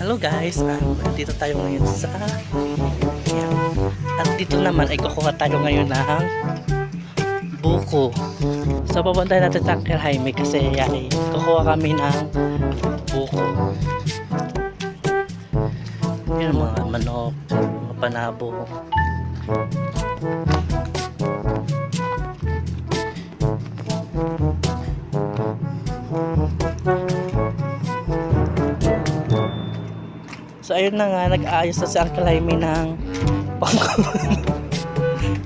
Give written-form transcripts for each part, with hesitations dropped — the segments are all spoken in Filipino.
Hello guys, dito tayo ngayon sa yan. At dito naman ay kukuha tayo ngayon ng buko. So papunta natin sa Uncle Jaime kasi ay kukuha kami ng buko. Yan mga manok, mga panabo. So ayun na nga, nag-aayos na si Uncle Jaime ng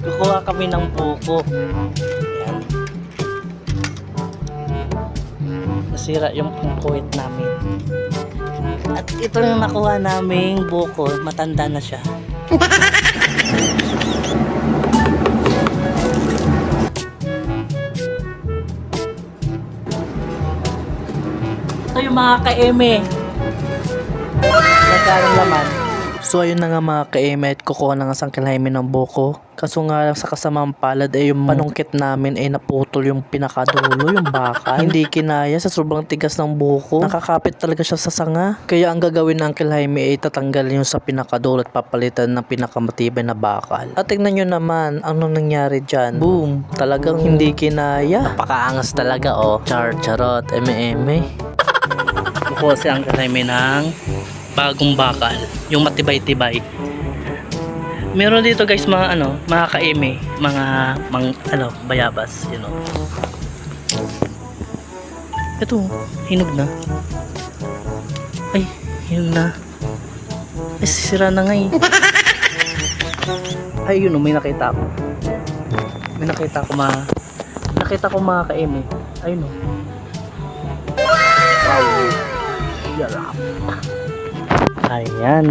kukuha kami ng buko. Ayan. Nasira yung pangkuwit namin. At ito yung nakuha naming buko, matanda na siya. Ito yung mga ka-eme. Nagkarang laman. So ayun na nga mga ka-eme, kukuha na nga sa Uncle Jaime ng buko. Kaso nga sa kasamang palad ay yung panungkit namin ay naputol yung pinakadulo, yung bakal. Hindi kinaya sa sobrang tigas ng buko. Nakakapit talaga siya sa sanga. Kaya ang gagawin ng Uncle Jaime ay tatanggalin yung sa pinakadulo at papalitan ng pinakamatibay na bakal. At tignan nyo naman, anong nangyari dyan. Boom! Talagang hindi kinaya. Napakaangas talaga oh. Charot, eme-eme. Kukuha si Uncle Jaime ng bagong bakal, yung matibay-tibay. Meron dito guys mga mga ka-eme, mga bayabas, you know. Ito, hinog na. Ay, hinog na. Ay, sisira na nga eh. Ay, yun, may nakita ako. May nakita ko mga ka-eme. Ayun o. Wow. Yarap. Ayan.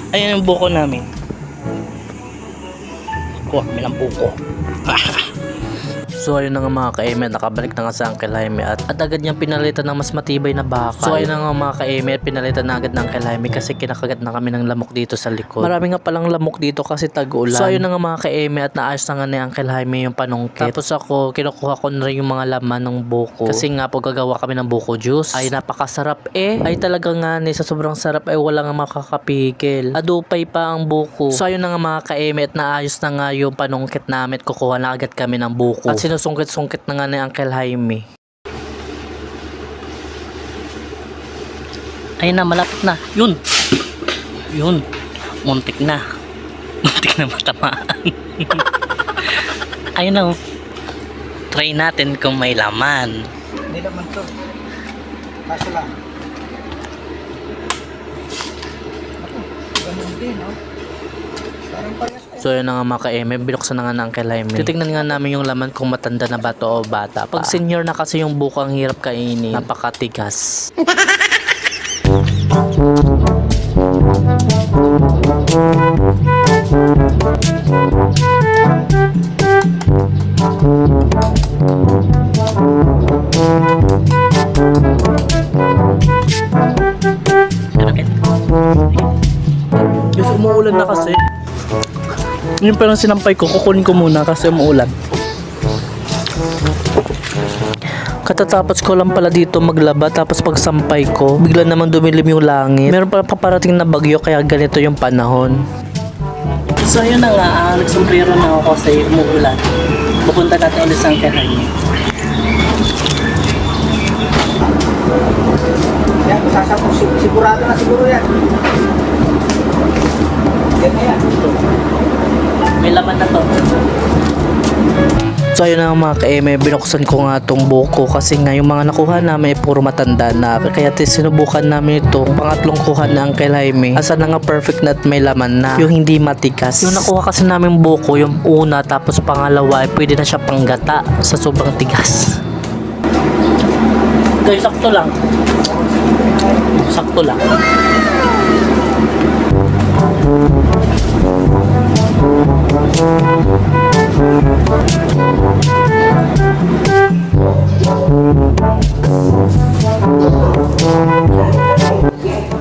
Ayan yung buko namin. Kuha kami ng buko. So ayun na nga mga ka-eme, nakabalik na nga sa Uncle Jaime at agad niyang pinalitan ng mas matibay na bakal. So ayun na nga mga ka-eme, pinalitan na agad ng Uncle Jaime kasi kinakagat na kami ng lamok dito sa likod. Marami nga palang lamok dito kasi tag-ulan. So ayun na nga mga ka-eme at naayos na nga ni Uncle Jaime yung panungkit. Tapos ako, kinukuha ko na rin yung mga laman ng buko. Kasi nga po gagawa kami ng buko juice. Ay napakasarap ay talaga nga sa sobrang sarap ay wala nga makakapigil. Adupay pa ang buko. So ayun na nga mga ka-eme at naayos na nga yung panungkit namin. Kukuha na agad kami ng buko. At sinusungkit-sungkit na nga ni Uncle Jaime. Ayun na, malapit na. Yun. Yun. Muntik na. Muntik na matamaan. Ayun na. Try natin kung may laman. Hindi naman to. Kaso lang. Ako, ganun din, no? Parang parehas. So yun na nga mga ka-eme, binuksan na nga ng Uncle Jaime. Titignan nga namin yung laman kung matanda na ba to o bata pa. Pag senior na kasi yung buko ang hirap kainin. Napakatigas. Guys, umuulan na kasi. Yung parang sinampay ko, kukunin ko muna kasi umuulan. Katatapos ko lang pala dito maglaba, tapos pagsampay ko, bigla naman dumilim yung langit. Meron pala paparating na bagyo kaya ganito yung panahon. So yun na nga, nagsombrero na ako kasi umuulan. Pupunta natin ulit sa Uncle Jaime. Yan, sasapos. Sigurado na siguro yan. Yan na yan. May laman na to. So ayun na mga ka-eme, binuksan ko nga tong buko kasi nga yung mga nakuha namin ay puro matanda na. Kaya sinubukan namin itong pangatlong kuha ng Uncle Jaime. Asa na nga perfect na at may laman na. Yung hindi matigas. Yung nakuha kasi namin buko, yung una tapos pangalawa ay pwede na siya panggata sa sobrang tigas. Guys, sakto lang. Sakto lang.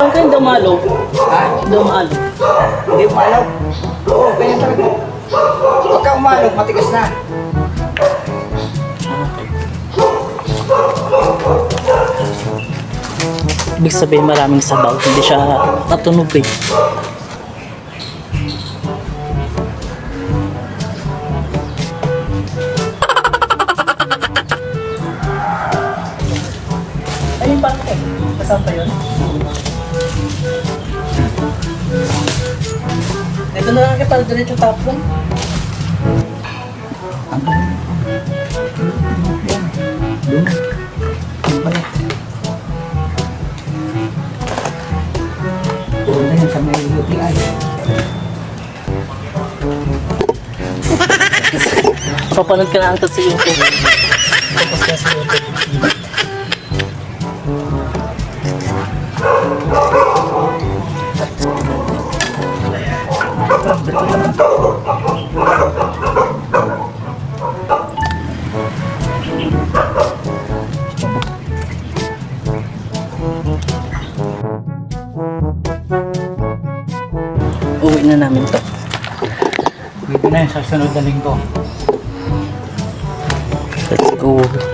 Ang dumalo. Ha? Dumalo. Hindi umalaw. Oo, ganyan talaga. Pagka umalog, matigas na. Ibig sabihin maraming sabaw, hindi siya natunog eh. Ayun pa eh. Kasama pa yun? Dito na lang kita diretso tapon. Doon. Doon pala. Doon na yan sa may UTI. Papanood ka na ang sa YouTube. Tapos ka sa YouTube. Uwi na namin to. Dito na yun sa sunod na linggo. Let's go.